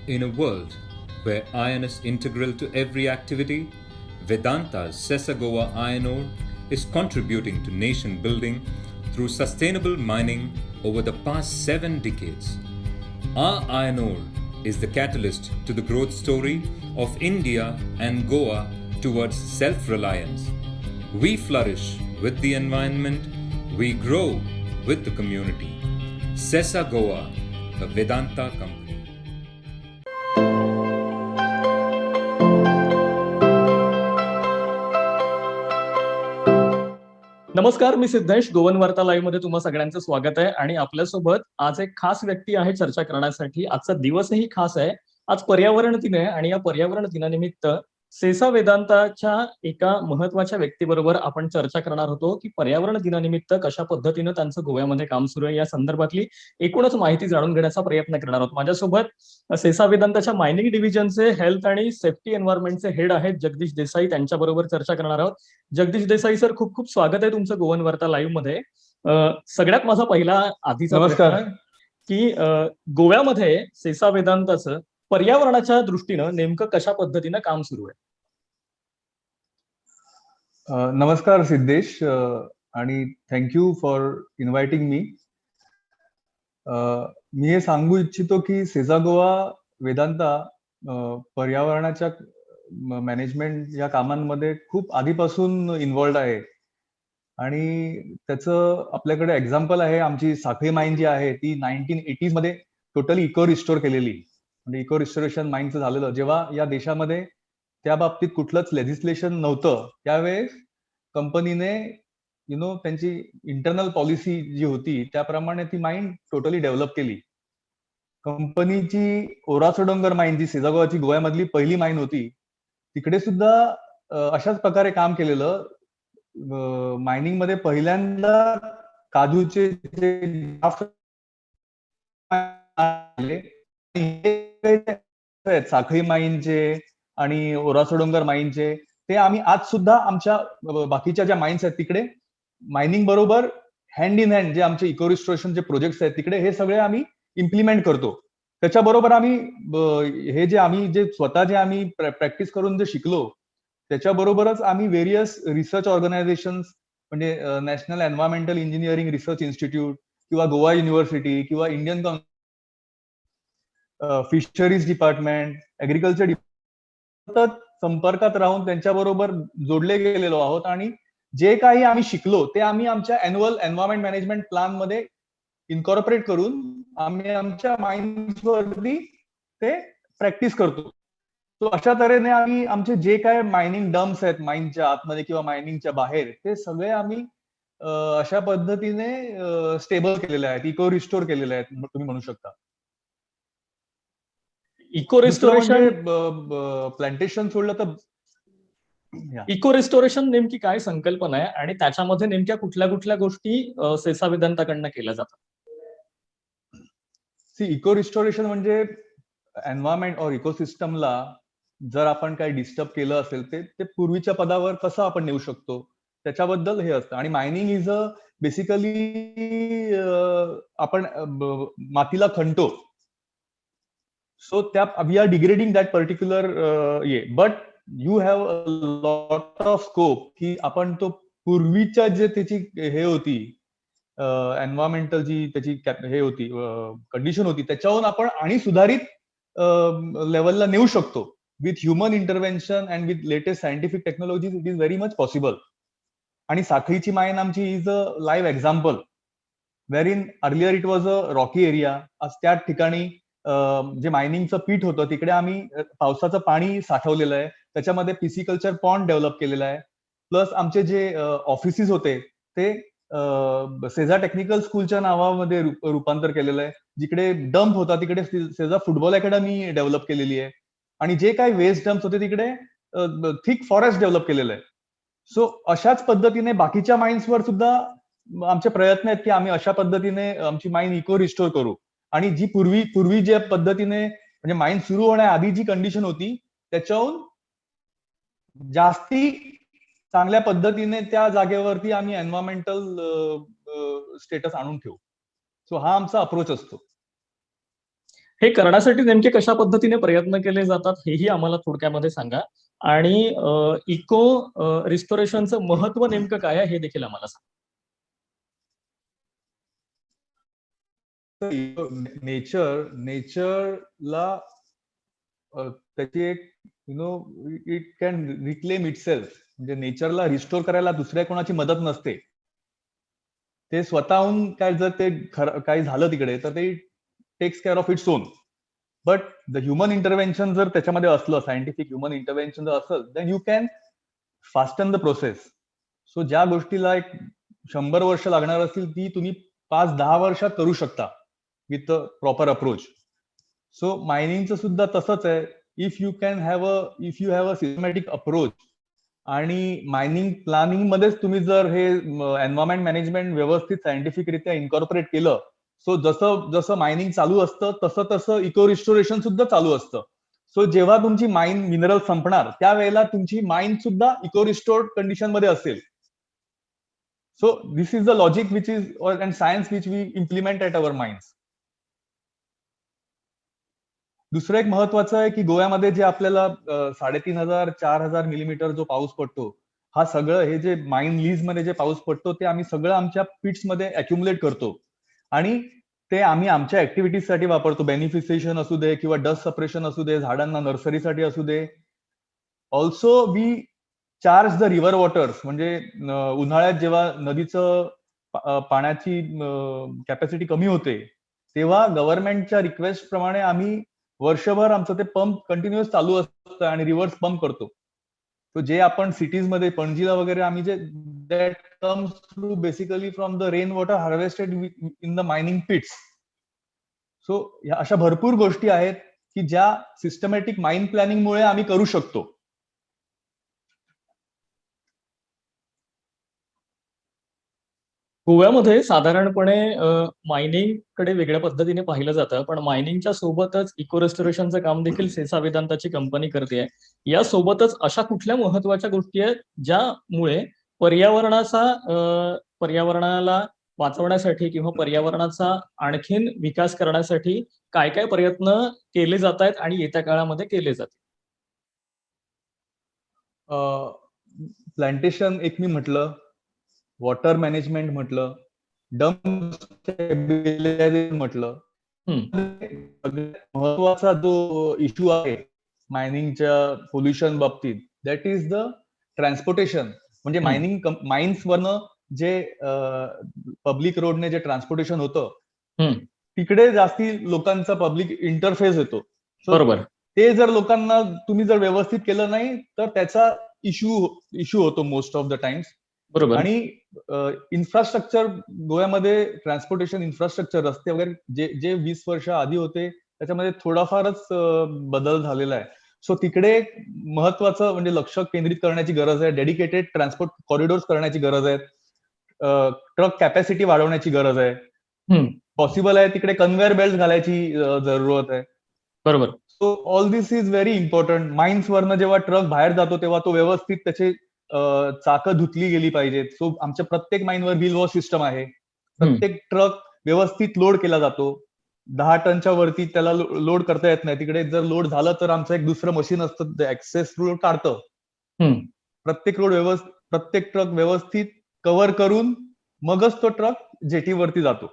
In a world where iron is integral to every activity, Vedanta's Sessagoa iron ore is contributing to nation building through sustainable mining over the past 7 decades. Our iron ore is the catalyst to the growth story of India and Goa towards self-reliance. We flourish with the environment, we grow with the community. Sessa Goa, a Vedanta company. नमस्कार, मी सिद्धेश. गोवन वार्ता live मध्ये तुम्हा सगळ्यांचं स्वागत आहे. आणि आपल्यासोबत आज एक खास व्यक्ती आहे चर्चा करण्यासाठी. आजचा दिवसही खास आहे. आज पर्यावरण दिन आहे आणि या पर्यावरण दिनानिमित्त सेसा वेदांताच्या एका महत्वाच्या व्यक्तीबरोबर आपण चर्चा करणार होतो की पर्यावरण दिनानिमित्त कशा पद्धतीनं त्यांचं गोव्यामध्ये काम सुरू आहे या संदर्भातली एकूणच माहिती जाणून घेण्याचा प्रयत्न करणार आहोत. माझ्यासोबत सेसा वेदांताच्या मायनिंग डिव्हिजनचे हेल्थ आणि सेफ्टी एन्व्हायरमेंटचे हेड आहेत जगदीश देसाई. त्यांच्याबरोबर चर्चा करणार आहोत. जगदीश देसाई सर, खूप खूप स्वागत आहे तुमचं गोवन वार्ता लाईव्ह मध्ये. सगळ्यात माझा पहिला आधीचा नमस्कार की गोव्यामध्ये सेसा वेदांताचं पर्यावरणाच्या दृष्टीनं नेमकं कशा पद्धतीनं काम सुरू आहे? नमस्कार सिद्धेश, आणि थँक्यू फॉर इन्व्हायटिंग मी. मी हे सांगू इच्छितो की सेसा गोवा वेदांता पर्यावरणाच्या मॅनेजमेंट या कामांमध्ये खूप आधीपासून इन्व्हॉल्ड आहे. आणि त्याचं आपल्याकडे एक्झाम्पल आहे आमची साखळी माईन जी आहे ती 1980s मध्ये टोटली इको रिस्टोर केलेली. म्हणजे इको रिस्टोरेशन माईनचं झालेलं जेव्हा या देशामध्ये त्या बाबतीत कुठलंच लेजिस्लेशन नव्हतं त्यावेळेस कंपनीने त्यांची इंटरनल पॉलिसी जी होती त्याप्रमाणे ती माईन टोटली डेव्हलप केली. कंपनीची ओरासोडोंगर माईन जी सेसागोवाची गोव्यामधली पहिली माईन होती तिकडे सुद्धा अशाच प्रकारे काम केलेलं. मायनिंग मध्ये पहिल्यांदा काजूचे साखळी माईनचे आणि ओरासोडोंगर माईनचे ते आम्ही आज सुद्धा आमच्या बाकीच्या ज्या माईन्स आहेत तिकडे मायनिंग बरोबर हँड इन हँड जे आमचे इको रिस्टोरेशनचे प्रोजेक्ट्स आहेत तिकडे हे सगळे आम्ही इम्प्लिमेंट करतो. त्याच्याबरोबर आम्ही हे जे आम्ही स्वतः प्रॅक्टिस करून जे शिकलो त्याच्याबरोबरच आम्ही व्हेरियस रिसर्च ऑर्गनायझेशन्स म्हणजे national environmental engineering research institute किंवा गोवा युनिव्हर्सिटी किंवा Indian fisheries department, agriculture department संपर्कात राहून त्यांच्याबरोबर जोडले गेलेलो आहोत. आणि जे काही आम्ही शिकलो ते आम्ही आमच्या अॅन्युअल एन्व्हायरमेंट मॅनेजमेंट प्लॅन मध्ये इन्कॉर्पोरेट करून आम्ही आमच्या माइंड्सवरती ते प्रॅक्टिस करतो. तो अशा तऱ्हेने आम्ही आमचे जे काय मायनिंग डम्प्स आहेत माइनच्या आतमध्ये किंवा मायनिंगच्या बाहेर ते सगळे आम्ही अशा पद्धतीने स्टेबल केलेले आहेत, इको रिस्टोर केलेले आहेत तुम्ही म्हणू शकता. इको रिस्टोरेशन प्लांटेशन सोडलं तर इको रिस्टोरेशन नेमकी काय संकल्पना आहे आणि त्याच्यामध्ये नेमक्या कुठल्या कुठल्या गोष्टी सेसा वेदांताकडनं केल्या जातात? इको रिस्टोरेशन म्हणजे एन्व्हायरमेंट और इकोसिस्टमला जर आपण काही डिस्टर्ब केलं असेल ते पूर्वीच्या पदावर कसं आपण नेऊ शकतो त्याच्याबद्दल हे असतं. आणि मायनिंग इज बेसिकली आपण मातीला खणतो. सो त्या we are degrading that particular but you have a lot of scope की आपण तो पूर्वीच्या जे त्याची हे होती एन्व्हायरमेंटल जी त्याची हे होती कंडिशन होती त्याच्याहून आपण आणि सुधारित लेवलला नेऊ शकतो. With human intervention and with latest scientific technology it is very much possible. आणि साखळीची माईन आमची is a live example wherein earlier it was a rocky area. आज त्या ठिकाणी जे मायनिंगचं पीठ होतं तिकडे आम्ही पावसाचं पाणी साठवलेलं आहे. त्याच्यामध्ये पिसिकल्चर पॉन्ड डेव्हलप केलेला आहे. प्लस आमचे जे ऑफिसेस होते ते सेजा टेक्निकल स्कूलच्या नावामध्ये रूपांतर केलेलं आहे. जिकडे डंप होता तिकडे सेजा फुटबॉल अकॅडमी डेव्हलप केलेली आहे. आणि जे काही वेस्ट डम्प्स होते तिकडे थिक फॉरेस्ट डेव्हलप केलेलं आहे. सो अशाच पद्धतीने बाकीच्या माइन्सवर सुद्धा आमचे प्रयत्न आहेत की आम्ही अशा पद्धतीने आमची माइन इको रिस्टोर करू. आणि जी पूर्वी ज्या पद्धतीने म्हणजे माइन सुरू होण्याआधी जी कंडिशन होती त्याच्याहून जास्ती चांगल्या पद्धतीने त्या जागेवरती आम्ही एन्व्हायरमेंटल स्टेटस आणून ठेवू. सो हा आमचा अप्रोच असतो. हे करण्यासाठी नेमके कशा पद्धतीने प्रयत्न केले जातात हेही आम्हाला थोडक्यामध्ये सांगा, आणि इको रिस्टोरेशनचं महत्व नेमकं काय आहे हे देखील आम्हाला सांगा. नेचरला त्याची एक इट कॅन रिक्लेम इटसेल्फ. म्हणजे नेचरला रिस्टोर करायला दुसऱ्या कोणाची मदत नसते. ते स्वतःहून काय जर ते काही झालं तिकडे तर ते takes care of its own. But the human intervention जर त्याच्यामध्ये असलं, सायंटिफिक ह्युमन इंटरव्हेन्शन जर असेल, then you can fasten the process. So ज्या गोष्टीला एक 100 वर्ष लागणार असतील ती तुम्ही 5-10 वर्षात करू शकता विथ प्रॉपर अप्रोच. सो मायनिंगचं सुद्धा तसंच आहे. If you have a systematic approach आणि मायनिंग प्लॅनिंग मध्येच तुम्ही जर हे एन्व्हायरमेंट मॅनेजमेंट व्यवस्थित सायंटिफिकरित्या इन्कॉर्पोरेट केलं, सो जसं जसं मायनिंग चालू असतं तसं तसं इको रिस्टोरेशन सुद्धा चालू असतं. सो जेव्हा तुमची माइन मिनरल संपणार त्यावेळेला तुमची माइन सुद्धा इको रिस्टोर्ड कंडिशन मध्ये असेल. So this is the logic which is and science which we implement at our minds. दुसरं एक महत्वाचं आहे की गोव्यामध्ये जे आपल्याला 3500-4000 मिलीमीटर जो पाऊस पडतो, हा सगळं हे जे माइन लीज मध्ये जे पाऊस पडतो ते आम्ही सगळं आमच्या पिट्स मध्ये अक्युमुलेट करतो आणि ते आम्ही आमच्या ऍक्टिव्हिटीजसाठी वापरतो. बेनिफिशिएशन असू दे किंवा डस्ट सपरेशन असू दे, झाडांना नर्सरीसाठी असू दे. Also we charge the river waters. म्हणजे उन्हाळ्यात जेव्हा नदीचं पाण्याची कॅपॅसिटी कमी होते तेव्हा गव्हर्नमेंटच्या रिक्वेस्ट प्रमाणे आम्ही वर्षभर आमचं ते पंप कंटिन्युअस चालू असतं आणि रिव्हर्स पंप करतो. तो जे आपण सिटीज मध्ये पणजीला वगैरे आम्ही जे that comes through basically from the rain water harvested in the mining pits. So ह्या अशा भरपूर गोष्टी आहेत की ज्या सिस्टमॅटिक माइन प्लॅनिंग मुळे आम्ही करू शकतो. गोव्यामध्ये साधारणपणे मायनिंग कडे वेगळ्या पद्धतीने पाहिलं जातं, पण मायनिंगच्या सोबतच इको रेस्टोरेशनचं काम देखील सेसा वेदांताची कंपनी करते. या सोबतच अशा कुठल्या महत्वाच्या गोष्टी आहेत ज्यामुळे पर्यावरणाला वाचवण्यासाठी किंवा पर्यावरणाचा आणखीन विकास करण्यासाठी काय काय प्रयत्न केले जात आहेत आणि येत्या काळामध्ये केले जातील? प्लांटेशन एक मी म्हटलं, वॉटर मॅनेजमेंट म्हटलं, डम स्टॅबिलायझेशन म्हटलं. महत्वाचा जो इश्यू आहे मायनिंगच्या पोल्युशन बाबतीत, दॅट इज द ट्रान्सपोर्टेशन. म्हणजे माइन्स वरनं जे पब्लिक रोडने जे ट्रान्सपोर्टेशन होतं तिकडे जास्ती लोकांचा पब्लिक इंटरफेस येतो. बरोबर. ते जर लोकांना तुम्ही जर व्यवस्थित केलं नाही तर त्याचा इश्यू होतो मोस्ट ऑफ द टाइम्स. बरोबर. आणि इन्फ्रास्ट्रक्चर गोव्यामध्ये ट्रान्सपोर्टेशन इन्फ्रास्ट्रक्चर रस्ते वगैरे जे 20 वर्ष आधी होते त्याच्यामध्ये थोडाफारच बदल झालेला आहे. सो तिकडे महत्वाचं म्हणजे लक्ष केंद्रित करण्याची गरज आहे. डेडिकेटेड ट्रान्सपोर्ट कॉरिडोर्स करण्याची गरज आहे. ट्रक कॅपॅसिटी वाढवण्याची गरज आहे. पॉसिबल आहे तिकडे कन्व्हेअर बेल्ट घालायची जरूरत आहे. बरोबर. So all this is very important. Mines वरनं जेव्हा ट्रक बाहेर जातो तेव्हा तो व्यवस्थित त्याचे चाकं धुतली गेली पाहिजेत. सो आमच्या प्रत्येक माइनवर व्हील वॉश सिस्टम आहे. प्रत्येक ट्रक व्यवस्थित लोड केला जातो. 10 टनच्या वरती त्याला लोड करता येत नाही. तिकडे जर लोड झालं तर आमचं एक दुसरं मशीन असतं एक्सेस लोड काढतं. प्रत्येक ट्रक व्यवस्थित कव्हर करून मगच तो ट्रक जेटीवरती जातो.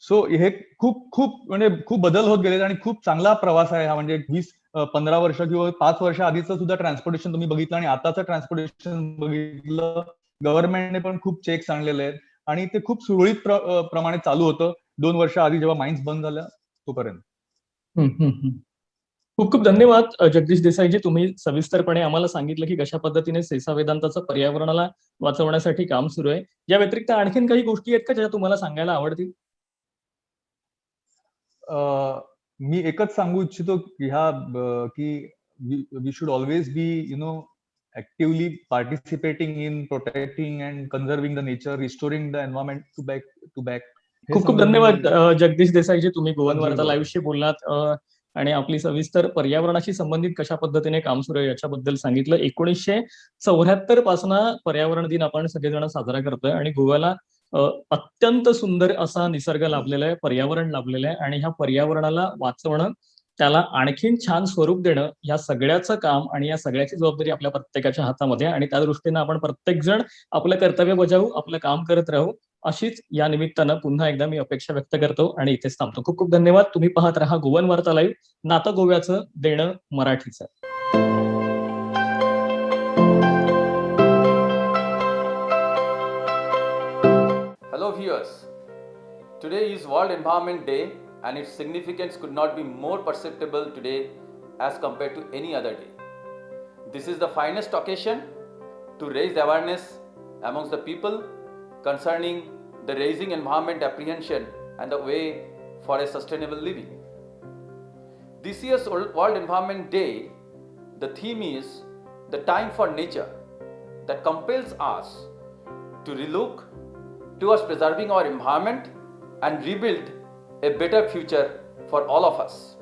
सो हे खूप म्हणजे खूप बदल होत गेले आणि खूप चांगला प्रवास आहे हा. म्हणजे 20-15 वर्ष किंवा 5 वर्ष आधीचं सुद्धा ट्रान्सपोर्टेशन तुम्ही बघितलं आणि आताचं ट्रान्सपोर्टेशन बघितलं. गव्हर्नमेंटने पण खूप चेक्स आणलेले आहेत आणि ते खूप सुरळीत प्रमाणे चालू होतं 2 वर्ष आधी जेव्हा माइन्स बंद झाल्या तोपर्यंत. खूप खूप धन्यवाद जगदीश देसाईजी. तुम्ही सविस्तरपणे आम्हाला सांगितलं की कशा पद्धतीने सेसा वेदांताचं पर्यावरणाला वाचवण्यासाठी काम सुरू आहे. या व्यतिरिक्त आणखीन काही गोष्टी आहेत का ज्या तुम्हाला सांगायला आवडतील? मी एकच सांगू इच्छितो की we should always be actively participating in protecting and conserving the nature, restoring the environment to back. खूप खूप धन्यवाद जगदीश देसाईजी. तुम्ही गोवन वार्ता लाईव्हशी बोललात आणि आपली सविस्तर पर्यावरणाशी संबंधित कशा पद्धतीने काम सुरू आहे याच्याबद्दल सांगितलं. 1974 पासून पर्यावरण दिन आपण सगळेजण साजरा करतोय आणि गोव्याला अत्यंत सुंदर असा निसर्ग लाभलेला आहे, पर्यावरण लाभलेलं आहे आणि ह्या पर्यावरणाला वाचवणं, त्याला आणखीन छान स्वरूप देणं, या सगळ्याचं काम आणि या सगळ्याची जबाबदारी आपल्या प्रत्येकाच्या हातामध्ये आहे आणि त्या दृष्टीनं आपण प्रत्येक जण आपलं कर्तव्य बजावू, आपलं काम करत राहू. अशीच या निमित्तानं पुन्हा एकदा मी अपेक्षा व्यक्त करतो आणि इथेच थांबतो. खूप खूप धन्यवाद. तुम्ही पाहत राहा गोवन वार्ता लाईव्ह, नातं गोव्याचं, देणं मराठीचं. Hello viewers, today is World Environment Day and its significance could not be more perceptible today as compared to any other day. This is the finest occasion to raise awareness amongst the people concerning the raising environment apprehension and the way for a sustainable living. This year's World Environment Day, the theme is the time for nature that compels us to relook towards preserving our environment and rebuild a better future for all of us.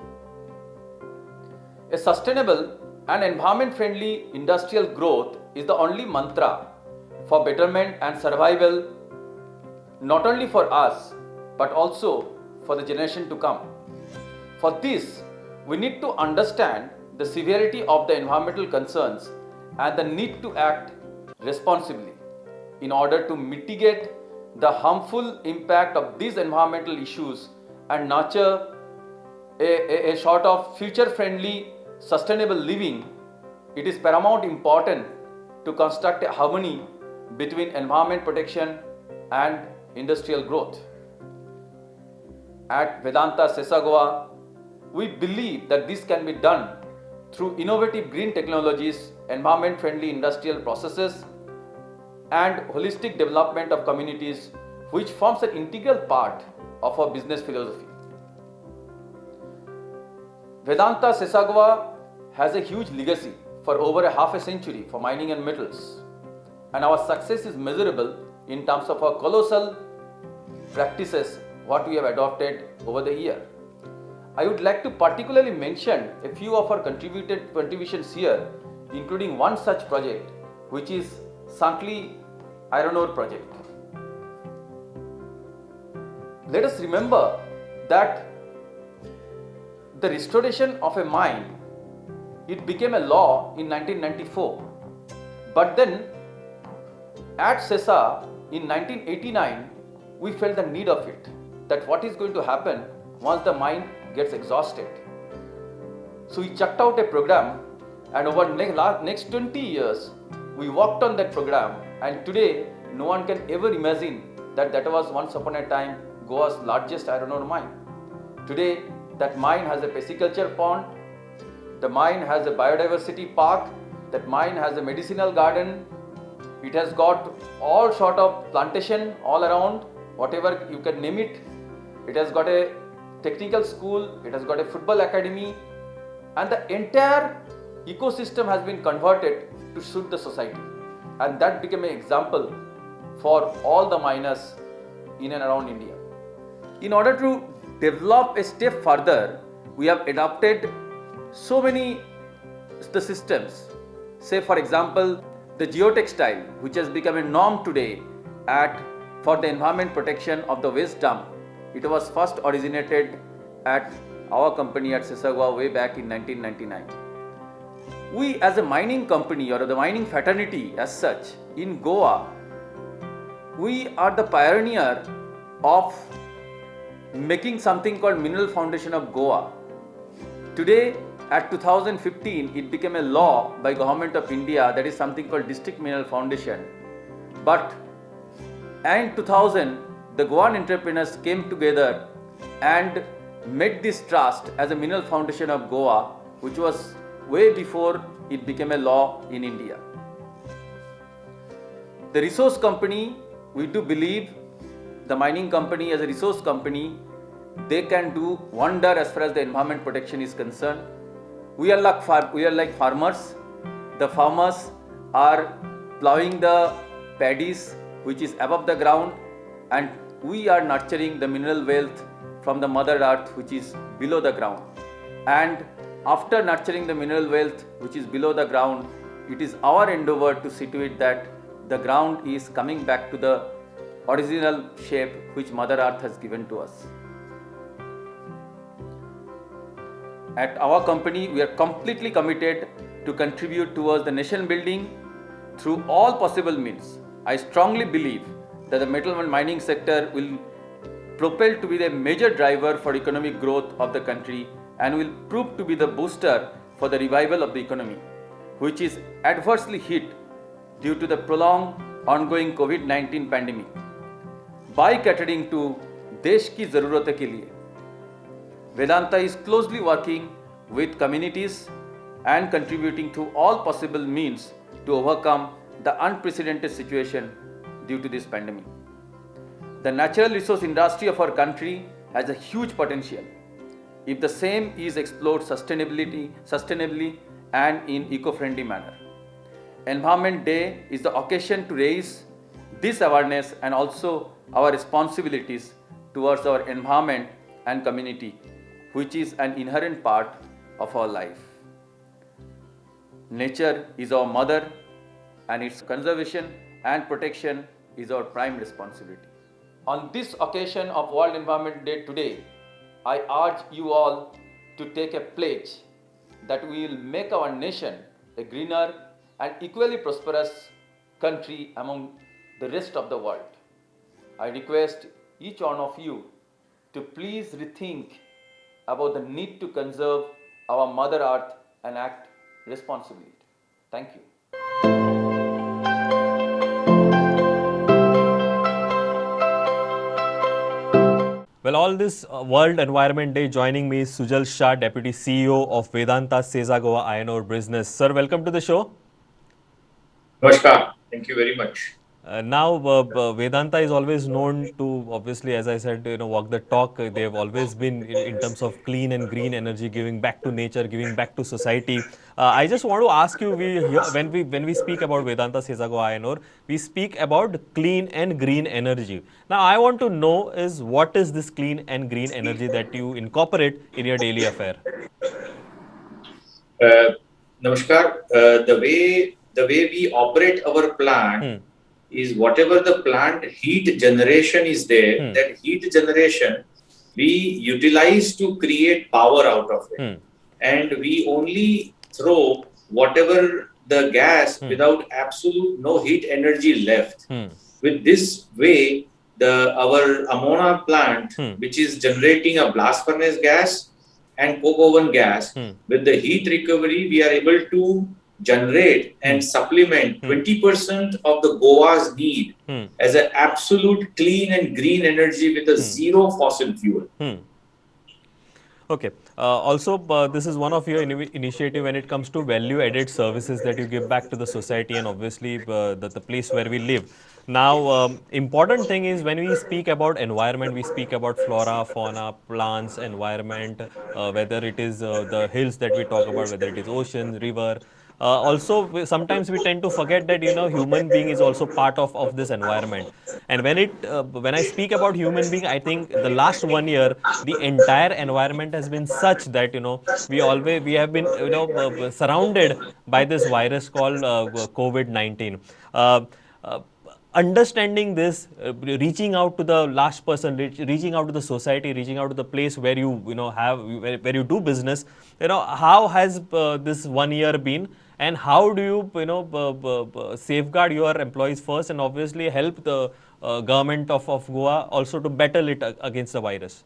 A sustainable and environment-friendly industrial growth is the only mantra for betterment and survival, not only for us, but also for the generation to come. For this, we need to understand the severity of the environmental concerns and the need to act responsibly in order to mitigate the harmful impact of these environmental issues and nurture a sort of future-friendly, sustainable living. It is paramount important to construct a harmony between environment protection and industrial growth. At Vedanta Sesa Goa, we believe that this can be done through innovative green technologies, environment-friendly industrial processes, and holistic development of communities, which forms an integral part of our business philosophy. Vedanta Sesa Goa has a huge legacy for over a half a century for mining and metals, and our success is measurable in terms of our colossal practices what we have adopted over the year. I would like to particularly mention a few of our contributions here, including one such project, which is Sankli iron ore project. Let us remember that the restoration of a mine, it became a law in 1994. But then at Sesa in 1989, we felt the need of it, that what is going to happen once the mine gets exhausted. So we chucked out a program, and over next 20 years, we worked on that program, and today no one can ever imagine that that was once upon a time Goa's largest iron ore mine. Today that mine has a pisciculture pond, the mine has a biodiversity park, that mine has a medicinal garden, it has got all sort of plantation all around, whatever you can name it. It has got a technical school, it has got a football academy, and the entire ecosystem has been converted to suit the society, and that became an example for all the miners in and around India. In order to develop a step further, we have adopted so many the systems. Say for example, the geotextile, which has become a norm today for the environment protection of the waste dump. It was first originated at our company at Sesa Goa way back in 1999. We as a mining company or the mining fraternity as such in Goa, we are the pioneer of making something called Mineral Foundation of Goa. Today at 2015 it became a law by Government of India, that is something called District Mineral Foundation. But in 2000 the Goan entrepreneurs came together and made this trust as a Mineral Foundation of Goa, which was way before it became a law in India. The resource company, we do believe the mining company as a resource company, they can do wonder as far as the environment protection is concerned. We are like farmers. The farmers are plowing the paddies which is above the ground, and we are nurturing the mineral wealth from the mother earth which is below the ground. And after nurturing the mineral wealth which is below the ground, it is our endeavor to see to it that the ground is coming back to the original shape which Mother Earth has given to us. At our company, we are completely committed to contribute towards the nation building through all possible means. I strongly believe that the metal and mining sector will propel to be the major driver for economic growth of the country and will prove to be the booster for the revival of the economy, which is adversely hit due to the prolonged ongoing COVID-19 pandemic. By catering to देश की ज़रूरतों के लिए, Vedanta is closely working with communities and contributing through all possible means to overcome the unprecedented situation due to this pandemic. The natural resource industry of our country has a huge potential if the same is explored sustainably and in eco-friendly manner. Environment Day is the occasion to raise this awareness and also our responsibilities towards our environment and community, which is an inherent part of our life. Nature is our mother, and its conservation and protection is our prime responsibility. On this occasion of World Environment Day today, I urge you all to take a pledge that we will make our nation a greener and equally prosperous country among the rest of the world. I request each one of you to please rethink about the need to conserve our Mother Earth and act responsibly. Thank you. Well, all this World Environment Day, joining me is Sujal Shah, Deputy CEO of Vedanta Sesa Goa Iron Ore Business. Sir, welcome to the show. Namaskar. Thank you very much. Now, Vedanta is always known to, obviously, as I said, walk the talk. They have always been in terms of clean and green energy, giving back to nature, giving back to society. I just want to ask you, when we speak about Vedanta Sesa Goa Iron Ore, we speak about clean and green energy. Now, I want to know is what is this clean and green energy that you incorporate in your daily affair? Namaskar. The way we operate our plant is whatever the plant heat generation is there, that heat generation we utilize to create power out of it. And we only throw whatever the gas without absolute no heat energy left. With this way, our Amona plant, which is generating a blast furnace gas and coke oven gas, with the heat recovery, we are able to generate and supplement 20% of the Goa's need as an absolute clean and green energy with a zero fossil fuel. Okay. Also, this is one of your initiative when it comes to value-added services that you give back to the society and obviously the place where we live. Now, important thing is when we speak about environment, we speak about flora, fauna, plants, environment, whether it is the hills that we talk about, whether it is ocean, river. Also, sometimes we tend to forget that human being is also part of this environment. And when I speak about human being, I think the last 1 year the entire environment has been such that we have been surrounded by this virus called COVID-19. Understanding this, reaching out to the last person, reaching out to the society, reaching out to the place where where you do business. How has this 1 year been, and how do you safeguard your employees first, and obviously help the government of Goa also to battle it against the virus?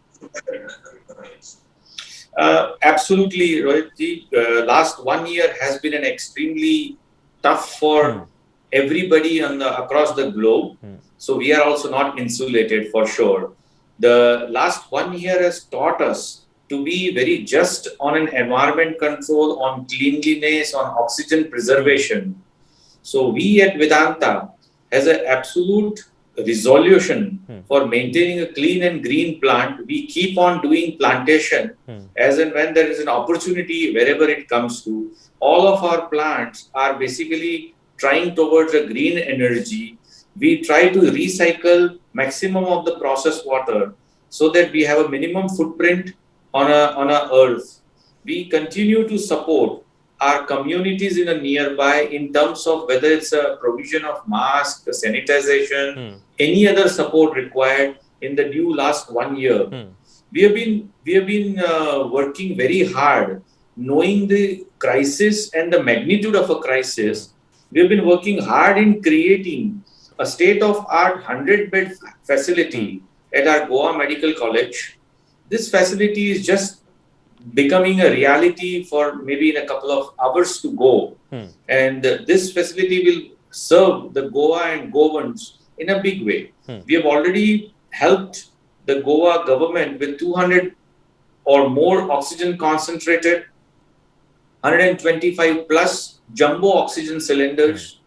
Absolutely, Rohit. Last 1 year has been an extremely tough for everybody across the globe. So we are also not insulated for sure. The last 1 year has taught us to be very just on an environment control, on cleanliness, on oxygen preservation. So we at Vedanta has an absolute resolution for maintaining a clean and green plant. We keep on doing plantation as and when there is an opportunity, wherever it comes to. All of our plants are basically trying towards a green energy. We try to recycle maximum of the processed water so that we have a minimum footprint on a earth. We continue to support our communities in a nearby in terms of whether it's a provision of mask, sanitization, any other support required in the new last 1 year. We have been working very hard, knowing the crisis and the magnitude of a crisis. We have been working hard in creating a state-of-art 100-bed facility at our Goa Medical College. This facility is just becoming a reality for maybe in a couple of hours to go. And this facility will serve the Goa and Goans in a big way. We have already helped the Goa government with 200 or more oxygen concentrated, 125 plus jumbo oxygen cylinders.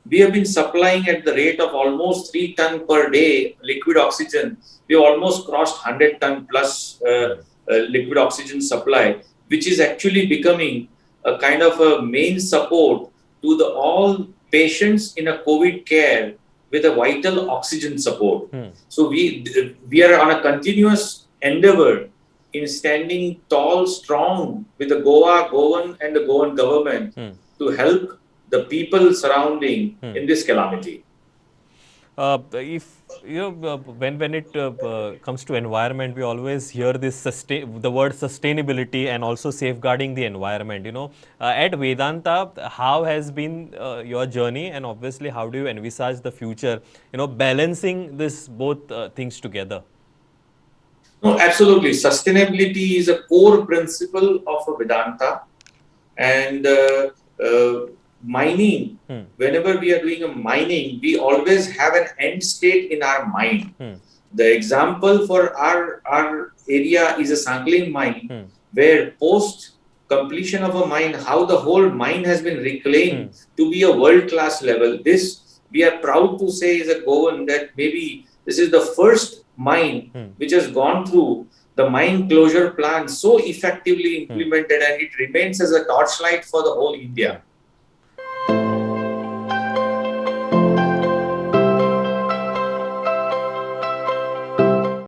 We have been supplying at the rate of almost 3 tons per day liquid oxygen. We have almost crossed 100 ton plus liquid oxygen supply, which is actually becoming a kind of a main support to the all patients in a COVID care with a vital oxygen support. So we are on a continuous endeavor in standing tall, strong with the Goan and the Goan government to help the people surrounding in this calamity. If when it comes to environment, we always hear this the word sustainability and also safeguarding the environment. At Vedanta, how has been your journey, and obviously how do you envisage the future? Balancing this both things together. No, absolutely. Sustainability is a core principle of a Vedanta, and mining, whenever we are doing a mining, we always have an end state in our mind. The example for our area is a Sangling mine, where post completion of a mine, how the whole mine has been reclaimed to be a world-class level. This, we are proud to say, is a Goan that maybe this is the first mine which has gone through the mine closure plan so effectively implemented, and it remains as a torchlight for the whole India.